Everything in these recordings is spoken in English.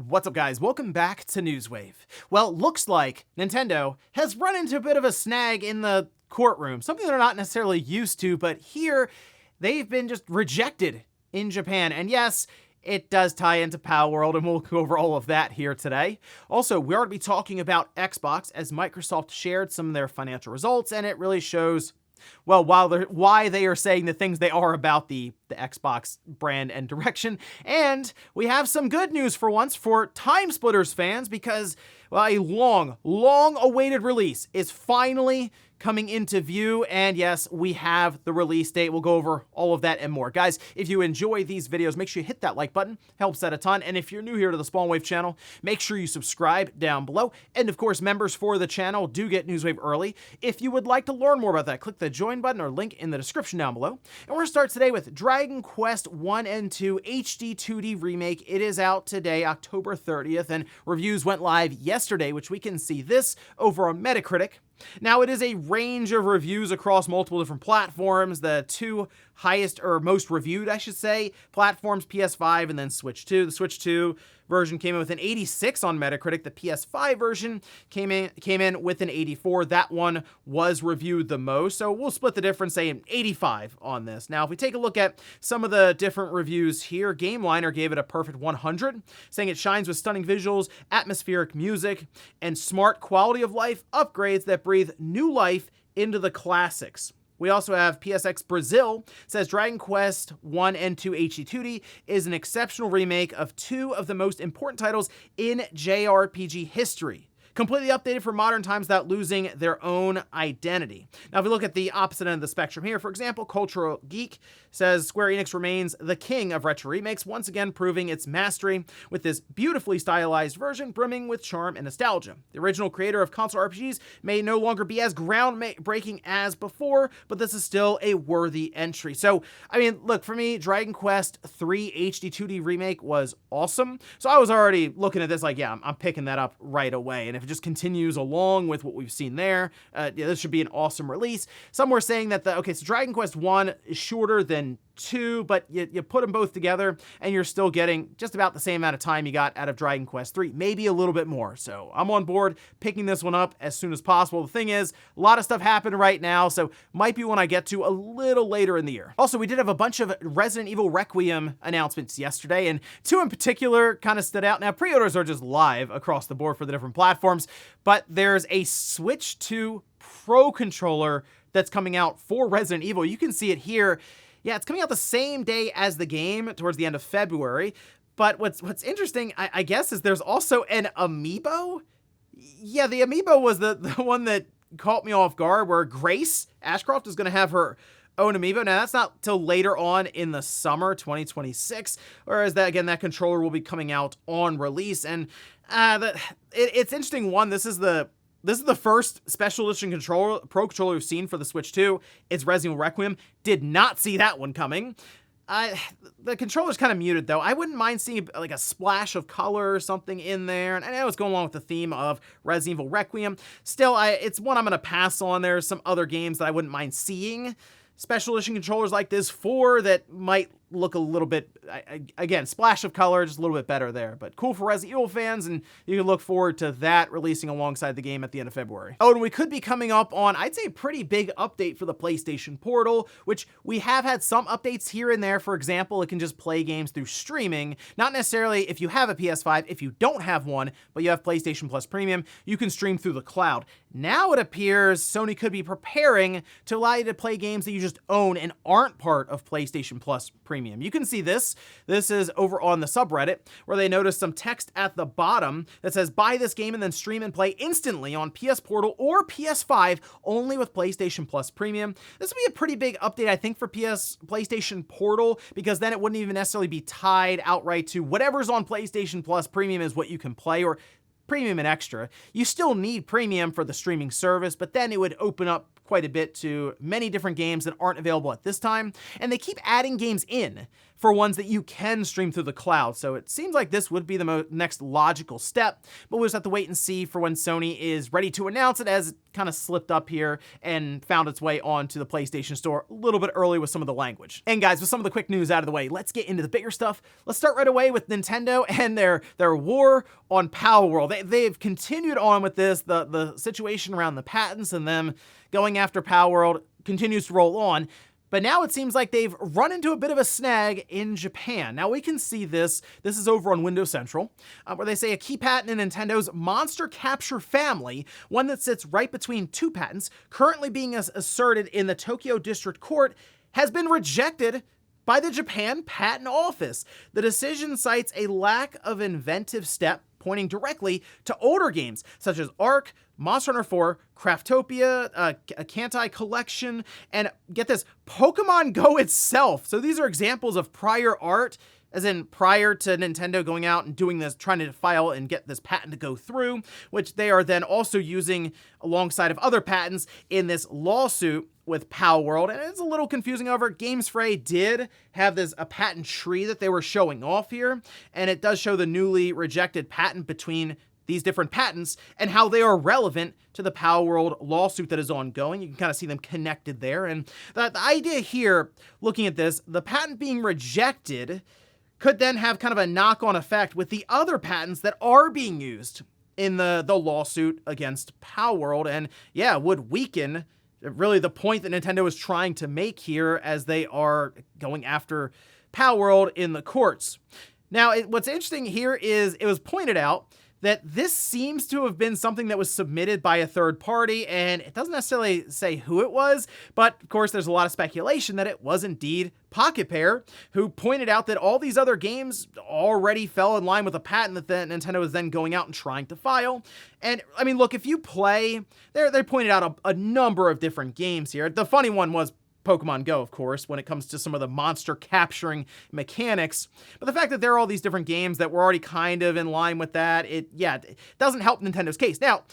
What's up, guys? Welcome back to Newswave. Well, looks like Nintendo has run into a bit of a snag in the courtroom, something they're not necessarily used to, but here they've been just rejected in Japan. And yes, it does tie into Palworld, and we'll go over all of that here today. Also, we are going to be talking about Xbox as Microsoft shared some of their financial results, and it really shows, well, why they are saying the things they are about the Xbox brand and direction. And we have some good news for once for TimeSplitters fans because, well, a long awaited release is finally coming into view, and yes, we have the release date. We'll go over all of that and more. Guys, if you enjoy these videos, make sure you hit that like button. Helps out a ton. And if you're new here to the Spawnwave channel, make sure you subscribe down below. And of course, members for the channel do get Newswave early. If you would like to learn more about that, click the join button or link in the description down below. And we're going to start today with Dragon Quest 1 and 2 HD 2D Remake. It is out today, October 30th, and reviews went live yesterday, which we can see this over on Metacritic. Now, it is a range of reviews across multiple different platforms. The two highest, or most reviewed, I should say, platforms, PS5 and then Switch 2. The Switch 2 version came in with an 86 on Metacritic. The PS5 version came in with an 84. That one was reviewed the most, so we'll split the difference, say an 85 on this. Now, if we take a look at some of the different reviews here, GameLiner gave it a perfect 100, saying it shines with stunning visuals, atmospheric music, and smart quality of life upgrades that breathe new life into the classics. We also have PSX Brazil says Dragon Quest 1 and 2 HD 2D is an exceptional remake of two of the most important titles in JRPG history, completely updated for modern times without losing their own identity. Now, if we look at the opposite end of the spectrum here, for example, Cultural Geek says Square Enix remains the king of retro remakes, once again proving its mastery with this beautifully stylized version brimming with charm and nostalgia. The original creator of console RPGs may no longer be as groundbreaking as before, but this is still a worthy entry. So, I mean, look, for me, Dragon Quest 3 HD 2D Remake was awesome. So I was already looking at this like, yeah, I'm picking that up right away. And if it just continues along with what we've seen there, yeah, this should be an awesome release. Some were saying that so Dragon Quest 1 is shorter than 2, but you put them both together and you're still getting just about the same amount of time you got out of Dragon Quest 3, maybe a little bit more. So I'm on board picking this one up as soon as possible. The thing is, a lot of stuff happened right now, so might be one I get to a little later in the year. Also, we did have a bunch of Resident Evil Requiem announcements yesterday, and two in particular kind of stood out. Now, pre-orders are just live across the board for the different platforms, but there's a Switch 2 Pro controller that's coming out for Resident Evil. You can see it here. Yeah, it's coming out the same day as the game, towards the end of February. But what's interesting, I guess, is there's also an Amiibo. Yeah, the Amiibo was the one that caught me off guard, where Grace Ashcroft is going to have her own Amiibo. Now, that's not till later on in the summer 2026, whereas that controller will be coming out on release. And it's interesting. One, this is the first special edition Pro controller we've seen for the Switch 2. It's Resident Evil Requiem. Did not see that one coming. The controller's kind of muted, though. I wouldn't mind seeing like a splash of color or something in there. And I know it's going along with the theme of Resident Evil Requiem. Still, it's one I'm going to pass on. There's some other games that I wouldn't mind seeing special edition controllers like this for that might look a little bit, again, splash of color, just a little bit better there. But cool for Resident Evil fans, and you can look forward to that releasing alongside the game at the end of February. Oh, and we could be coming up on, I'd say, a pretty big update for the PlayStation Portal, which we have had some updates here and there. For example, it can just play games through streaming. Not necessarily if you have a PS5. If you don't have one, but you have PlayStation Plus Premium, you can stream through the cloud. Now it appears Sony could be preparing to allow you to play games that you just own and aren't part of PlayStation Plus Premium. You can see this. This is over on the subreddit, where they noticed some text at the bottom that says, buy this game and then stream and play instantly on PS Portal or PS5 only with PlayStation Plus Premium. This would be a pretty big update, I think, for PlayStation Portal, because then it wouldn't even necessarily be tied outright to whatever's on PlayStation Plus Premium is what you can play, or Premium and Extra. You still need Premium for the streaming service, but then it would open up quite a bit to many different games that aren't available at this time. And they keep adding games in for ones that you can stream through the cloud. So it seems like this would be the next logical step, but we'll just have to wait and see for when Sony is ready to announce it, as it kind of slipped up here and found its way onto the PlayStation Store a little bit early with some of the language. And guys, with some of the quick news out of the way, let's get into the bigger stuff. Let's start right away with Nintendo and their war on Palworld. They've continued on with this. The situation around the patents and them going after Palworld continues to roll on. But now it seems like they've run into a bit of a snag in Japan. Now we can see this. This is over on Windows Central, where they say a key patent in Nintendo's monster capture family, one that sits right between two patents, currently being asserted in the Tokyo District Court, has been rejected by the Japan Patent Office. The decision cites a lack of inventive step, pointing directly to older games such as Ark, Monster Hunter 4, Craftopia, a Kantai Collection, and get this, Pokemon Go itself. So these are examples of prior art, as in prior to Nintendo going out and doing this, trying to file and get this patent to go through, which they are then also using alongside of other patents in this lawsuit with Palworld. And it's a little confusing. However, Games Fray did have a patent tree that they were showing off here, and it does show the newly rejected patent between these different patents and how they are relevant to the Palworld lawsuit that is ongoing. You can kind of see them connected there. And the idea here, looking at this, the patent being rejected could then have kind of a knock-on effect with the other patents that are being used in the lawsuit against Palworld, and yeah, would weaken really the point that Nintendo is trying to make here as they are going after Palworld in the courts. Now, what's interesting here is it was pointed out that this seems to have been something that was submitted by a third party, and it doesn't necessarily say who it was, but of course there's a lot of speculation that it was indeed Pocket Pair, who pointed out that all these other games already fell in line with a patent that Nintendo was then going out and trying to file. And I mean, look, if you play, they pointed out a number of different games here. The funny one was Pokemon Go, of course, when it comes to some of the monster capturing mechanics. But the fact that there are all these different games that were already kind of in line with that, it doesn't help Nintendo's case. Now,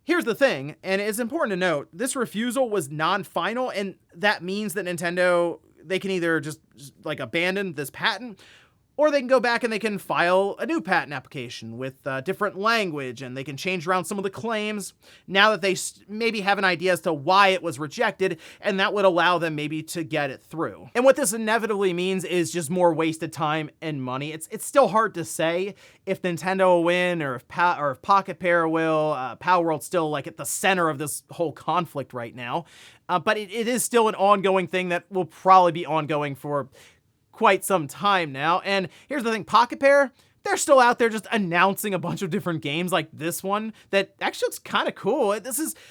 here's the thing, and it's important to note, this refusal was non-final, and that means that Nintendo, they can either just like abandon this patent, or they can go back and they can file a new patent application with different language, and they can change around some of the claims now that they maybe have an idea as to why it was rejected, and that would allow them maybe to get it through. And what this inevitably means is just more wasted time and money. It's still hard to say if Nintendo will win or if Pocket Pair will. Palworld's still like at the center of this whole conflict right now, but it is still an ongoing thing that will probably be ongoing for quite some time now. And here's the thing, Pocket Pair, they're still out there just announcing a bunch of different games like this one that actually looks kind of cool.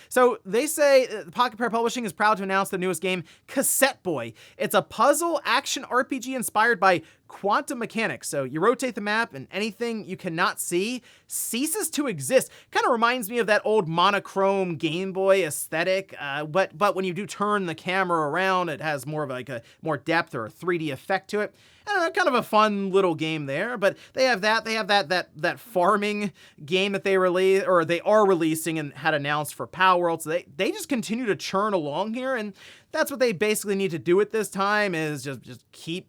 So they say Pocket Pair Publishing is proud to announce the newest game, Cassette Boy. It's a puzzle action RPG inspired by quantum mechanics. So you rotate the map and anything you cannot see ceases to exist. Kind of reminds me of that old monochrome Game Boy aesthetic, but when you do turn the camera around, it has more of like a more depth or a 3D effect to it. I don't know, kind of a fun little game there, but they have that farming game that they release, or they are releasing and had announced for Palworld. So they just continue to churn along here, and that's what they basically need to do at this time, is just keep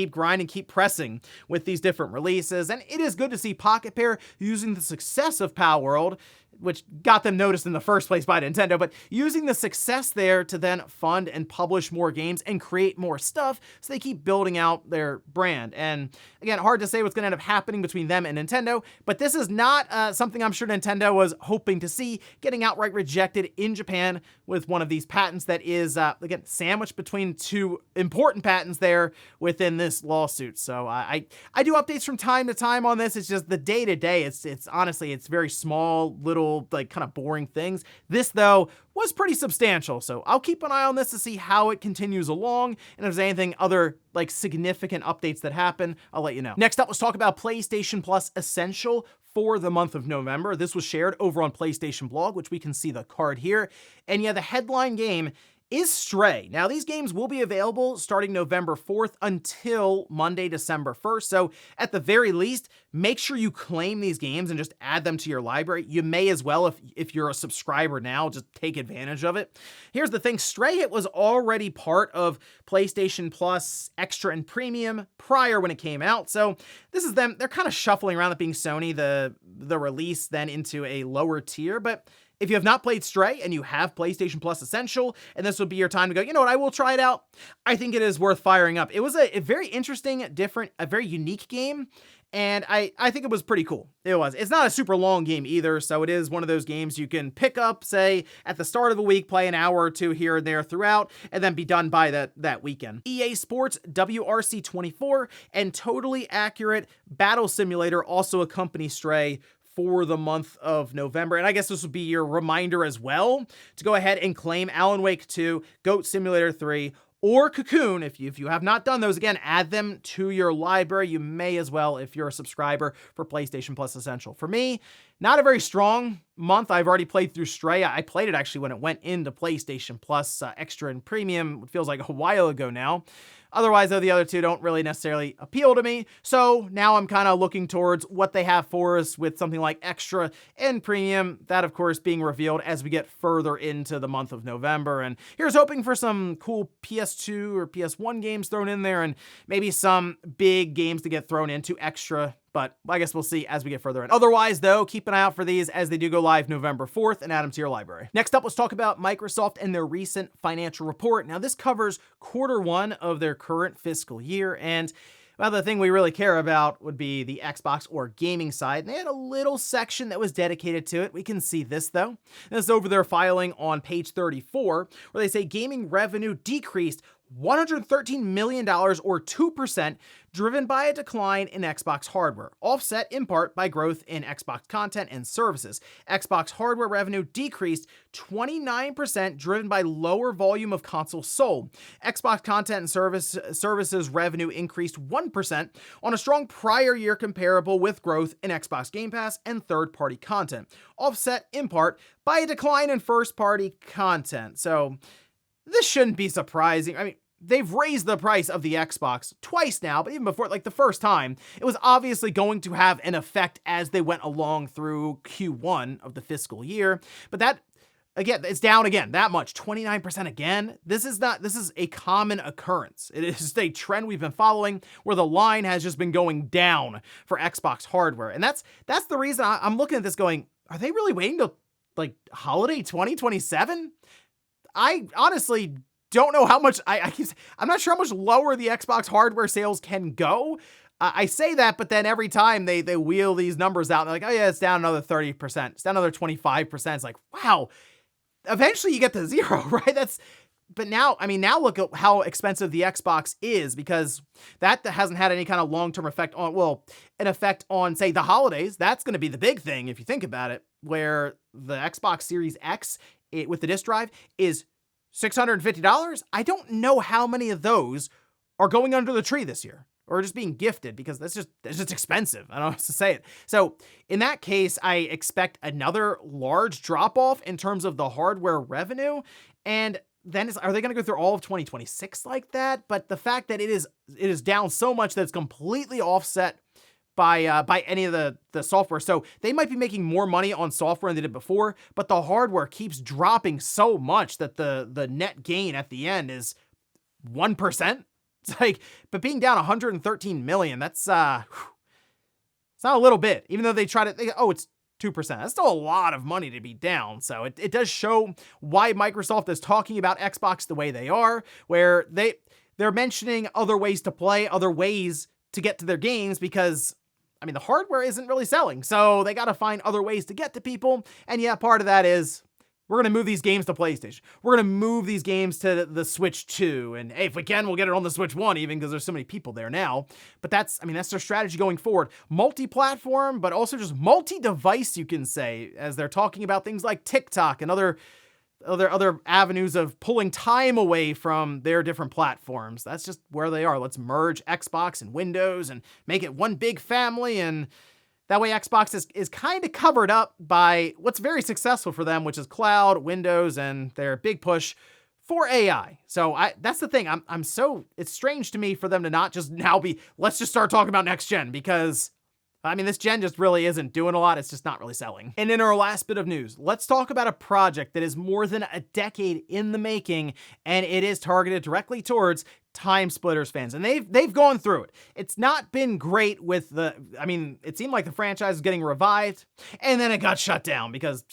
grinding, keep pressing with these different releases. And it is good to see Pocket Pair using the success of Palworld, which got them noticed in the first place by Nintendo, but using the success there to then fund and publish more games and create more stuff so they keep building out their brand. And again, hard to say what's going to end up happening between them and Nintendo, but this is not something I'm sure Nintendo was hoping to see, getting outright rejected in Japan with one of these patents that is, again, sandwiched between two important patents there within this lawsuit. So I do updates from time to time on this. It's just the day-to-day. It's honestly, it's very small, little, like kind of boring things. This, though, was pretty substantial. So I'll keep an eye on this to see how it continues along. And if there's anything other like significant updates that happen, I'll let you know. Next up, let's talk about PlayStation Plus Essential for the month of November. This was shared over on PlayStation Blog, which we can see the card here. And yeah, the headline game is Stray. Now, these games will be available starting November 4th until Monday, December 1st. So at the very least, make sure you claim these games and just add them to your library. You may as well, if you're a subscriber now, just take advantage of it. Here's the thing, Stray, it was already part of PlayStation Plus Extra and Premium prior when it came out. So this is them, they're kind of shuffling around it being Sony, the release then into a lower tier. But if you have not played Stray and you have PlayStation Plus Essential, and this would be your time to go, you know what, I will try it out, I think it is worth firing up. It was a very interesting, different, a very unique game, and I think it was pretty cool. It was. It's not a super long game either, so it is one of those games you can pick up, say, at the start of the week, play an hour or two here and there throughout, and then be done by that weekend. EA Sports WRC24 and Totally Accurate Battle Simulator also accompany Stray for the month of November. And I guess this would be your reminder as well to go ahead and claim Alan Wake 2, Goat Simulator 3, or Cocoon. If you have not done those, again, add them to your library. You may as well if you're a subscriber for PlayStation Plus Essential. For me, not a very strong month. I've already played through Stray. I played it actually when it went into PlayStation Plus Extra and Premium. It feels like a while ago now. Otherwise, though, the other two don't really necessarily appeal to me. So now I'm kind of looking towards what they have for us with something like Extra and Premium. That, of course, being revealed as we get further into the month of November. And here's hoping for some cool PS2 or PS1 games thrown in there and maybe some big games to get thrown into Extra. But I guess we'll see as we get further in. Otherwise, though, keep an eye out for these as they do go live November 4th and add them to your library. Next up, let's talk about Microsoft and their recent financial report. Now, this covers Q1 of their current fiscal year, and well, the thing we really care about would be the Xbox or gaming side. And they had a little section that was dedicated to it. We can see this, though. This is over their filing on page 34, where they say gaming revenue decreased $113 million or 2%, driven by a decline in Xbox hardware, offset in part by growth in Xbox content and services. Xbox hardware revenue decreased 29%, driven by lower volume of consoles sold. Xbox content and services revenue increased 1% on a strong prior year comparable with growth in Xbox Game Pass and third-party content, offset in part by a decline in first-party content. So this shouldn't be surprising. I mean, they've raised the price of the Xbox twice now, but even before, like the first time, it was obviously going to have an effect as they went along through Q1 of the fiscal year. But that, again, it's down again, that much, 29% again. This is a common occurrence. It is just a trend we've been following where the line has just been going down for Xbox hardware. And that's the reason I'm looking at this going, are they really waiting till like holiday 2027? I honestly don't know how much, I'm not sure how much lower the Xbox hardware sales can go. I say that, but then every time they wheel these numbers out, and they're like, oh yeah, it's down another 30%, it's down another 25%. It's like, wow, eventually you get to zero, right? But now, I mean, now look at how expensive the Xbox is, because that hasn't had any kind of long-term effect on, well, an effect on, say, the holidays. That's going to be the big thing if you think about it, where the Xbox Series X with the disk drive is $650. I don't know how many of those are going under the tree this year or just being gifted, because that's just expensive. I don't know how to say it. So in that case, I expect another large drop off in terms of the hardware revenue. And then are they going to go through all of 2026 like that? But the fact that it is down so much that it's completely offset by any of the software. So they might be making more money on software than they did before, but the hardware keeps dropping so much that the net gain at the end is 1%. It's like, but being down 113 million, that's it's not a little bit, even though it's 2%. That's still a lot of money to be down. So it does show why Microsoft is talking about Xbox the way they are, where they're mentioning other ways to play, other ways to get to their games, because I mean, the hardware isn't really selling, so they got to find other ways to get to people. And yeah, part of that is we're going to move these games to PlayStation. We're going to move these games to the Switch 2. And hey, if we can, we'll get it on the Switch 1 even, because there's so many people there now. But that's their strategy going forward. Multi-platform, but also just multi-device, you can say, as they're talking about things like TikTok and other avenues of pulling time away from their different platforms. That's just where they are. Let's merge Xbox and Windows and make it one big family, and that way Xbox is kind of covered up by what's very successful for them, which is cloud, Windows, and their big push for AI. So that's the thing. It's strange to me for them to not just now be, let's just start talking about next gen, because I mean, this gen just really isn't doing a lot. It's just not really selling. And in our last bit of news, let's talk about a project that is more than a decade in the making, and it is targeted directly towards TimeSplitters fans. And they've gone through it. It's not been great with it seemed like the franchise was getting revived, and then it got shut down because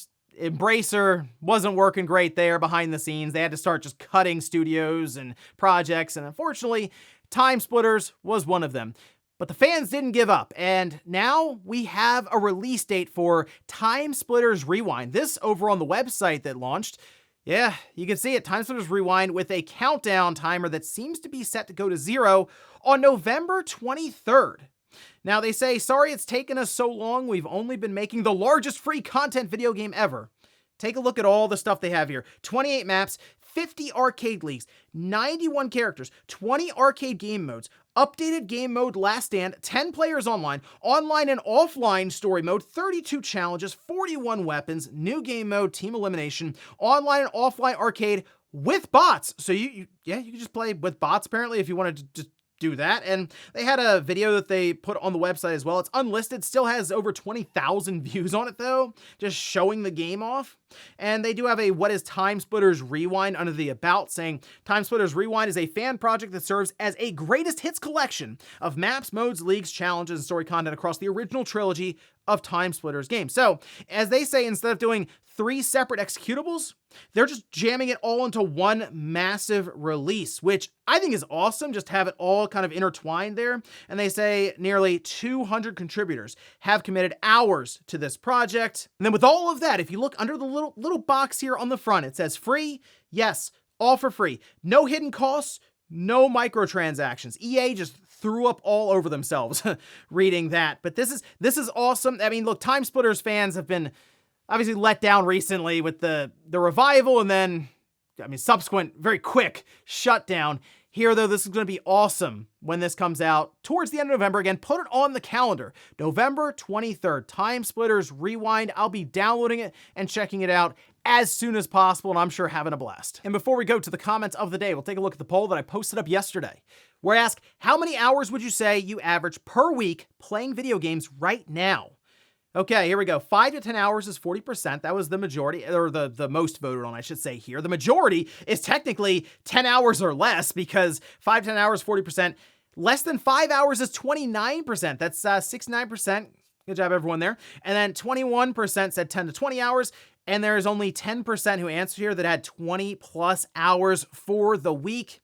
Embracer wasn't working great there behind the scenes. They had to start just cutting studios and projects, and unfortunately, TimeSplitters was one of them. But the fans didn't give up, and now we have a release date for TimeSplitters Rewind. This over on the website that launched. Yeah, you can see it, TimeSplitters Rewind, with a countdown timer that seems to be set to go to 0 on November 23rd. Now they say, sorry it's taken us so long, we've only been making the largest free content video game ever. Take a look at all the stuff they have here. 28 maps, 50 arcade leagues, 91 characters, 20 arcade game modes, updated game mode Last Stand, 10 players online and offline story mode, 32 challenges, 41 weapons, new game mode, team elimination, online and offline arcade with bots. So you can just play with bots apparently if you wanted to just do that. And they had a video that they put on the website as well. It's unlisted, still has over 20,000 views on it though, just showing the game off. And they do have a what is TimeSplitters Rewind under the about, saying TimeSplitters Rewind is a fan project that serves as a greatest hits collection of maps, modes, leagues, challenges, and story content across the original trilogy of TimeSplitters games. So as they say, instead of doing 3 separate executables, they're just jamming it all into one massive release, which I think is awesome. Just have it all kind of intertwined there. And they say nearly 200 contributors have committed hours to this project. And then with all of that, if you look under the little box here on the front, it says free. Yes, all for free. No hidden costs, no microtransactions. EA just threw up all over themselves reading that. But this is awesome. I mean, look, TimeSplitters fans have been obviously let down recently with the revival and then, subsequent, very quick shutdown. Here, though, this is going to be awesome when this comes out towards the end of November. Again, put it on the calendar. November 23rd, TimeSplitters Rewind. I'll be downloading it and checking it out as soon as possible, and I'm sure having a blast. And before we go to the comments of the day, we'll take a look at the poll that I posted up yesterday, where I asked, how many hours would you say you average per week playing video games right now? Okay, here we go. 5 to 10 hours is 40%. That was the majority, or the most voted on, I should say here. The majority is technically 10 hours or less, because 5 to 10 hours, 40%. Less than 5 hours is 29%. That's 69%. Good job, everyone there. And then 21% said 10 to 20 hours. And there's only 10% who answered here that had 20 plus hours for the week.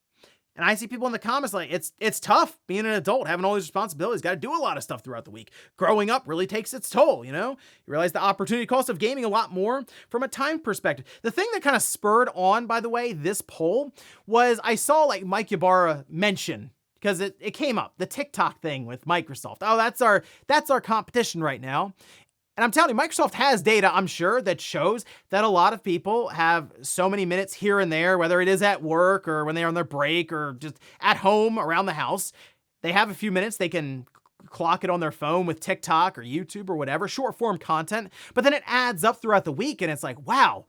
And I see people in the comments like, it's tough being an adult, having all these responsibilities, got to do a lot of stuff throughout the week. Growing up really takes its toll, you know? You realize the opportunity cost of gaming a lot more from a time perspective. The thing that kind of spurred on, by the way, this poll was I saw like Mike Ybarra mention, because it came up, the TikTok thing with Microsoft. Oh, that's our competition right now. And I'm telling you, Microsoft has data, I'm sure, that shows that a lot of people have so many minutes here and there, whether it is at work or when they're on their break or just at home around the house. They have a few minutes, they can clock it on their phone with TikTok or YouTube or whatever, short form content, but then it adds up throughout the week and it's like, wow,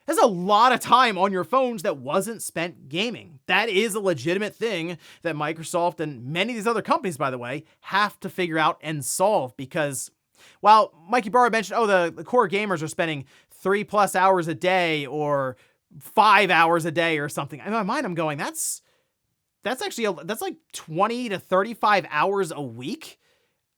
there's a lot of time on your phones that wasn't spent gaming. That is a legitimate thing that Microsoft and many of these other companies, by the way, have to figure out and solve, because while Mikey Barr mentioned, the core gamers are spending 3+ hours a day or 5 hours a day or something. In my mind, I'm going, that's like 20 to 35 hours a week.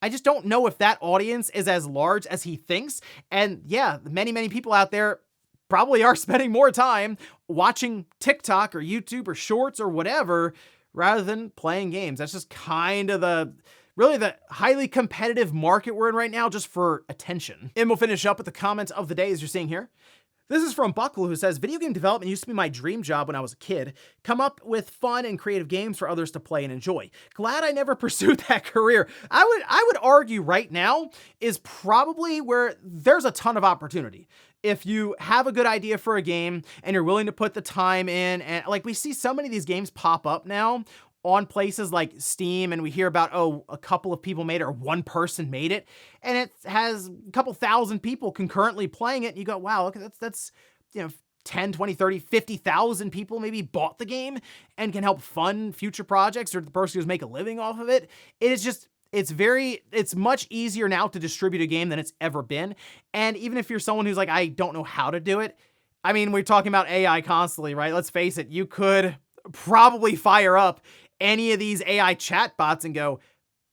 I just don't know if that audience is as large as he thinks. And yeah, many people out there probably are spending more time watching TikTok or YouTube or shorts or whatever rather than playing games. That's just kind of the highly competitive market we're in right now, just for attention. And we'll finish up with the comments of the day as you're seeing here. This is from Buckle, who says, video game development used to be my dream job when I was a kid. Come up with fun and creative games for others to play and enjoy. Glad I never pursued that career. I would argue right now is probably where there's a ton of opportunity. If you have a good idea for a game and you're willing to put the time in, and like we see so many of these games pop up now on places like Steam, and we hear about, a couple of people made it or one person made it, and it has a couple thousand people concurrently playing it, and you go, wow, okay, that's 10, 20, 30, 50,000 people maybe bought the game and can help fund future projects, or the person who's make a living off of it. It is just, it's much easier now to distribute a game than it's ever been. And even if you're someone who's like, I don't know how to do it, I mean, we're talking about AI constantly, right? Let's face it, you could probably fire up any of these AI chatbots and go,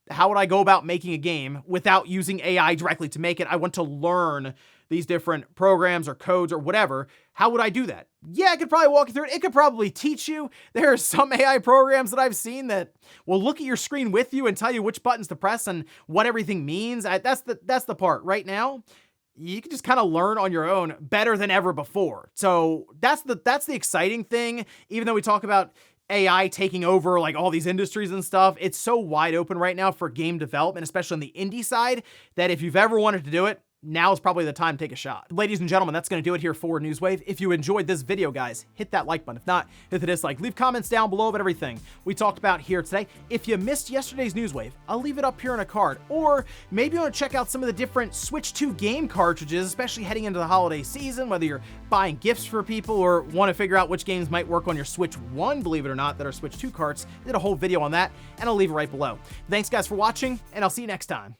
how would I go about making a game without using AI directly to make it? I want to learn these different programs or codes or whatever. How would I do that? Yeah, I could probably walk you through it. It could probably teach you. There are some AI programs that I've seen that will look at your screen with you and tell you which buttons to press and what everything means. That's the part. Right now, you can just kind of learn on your own better than ever before. So that's the exciting thing. Even though we talk about AI taking over like all these industries and stuff, it's so wide open right now for game development, especially on the indie side, that if you've ever wanted to do it, now is probably the time to take a shot. Ladies and gentlemen, that's going to do it here for Newswave. If you enjoyed this video, guys, hit that like button. If not, hit the dislike. Leave comments down below about everything we talked about here today. If you missed yesterday's Newswave, I'll leave it up here in a card. Or maybe you want to check out some of the different Switch 2 game cartridges, especially heading into the holiday season, whether you're buying gifts for people or want to figure out which games might work on your Switch 1, believe it or not, that are Switch 2 carts. I did a whole video on that, and I'll leave it right below. Thanks, guys, for watching, and I'll see you next time.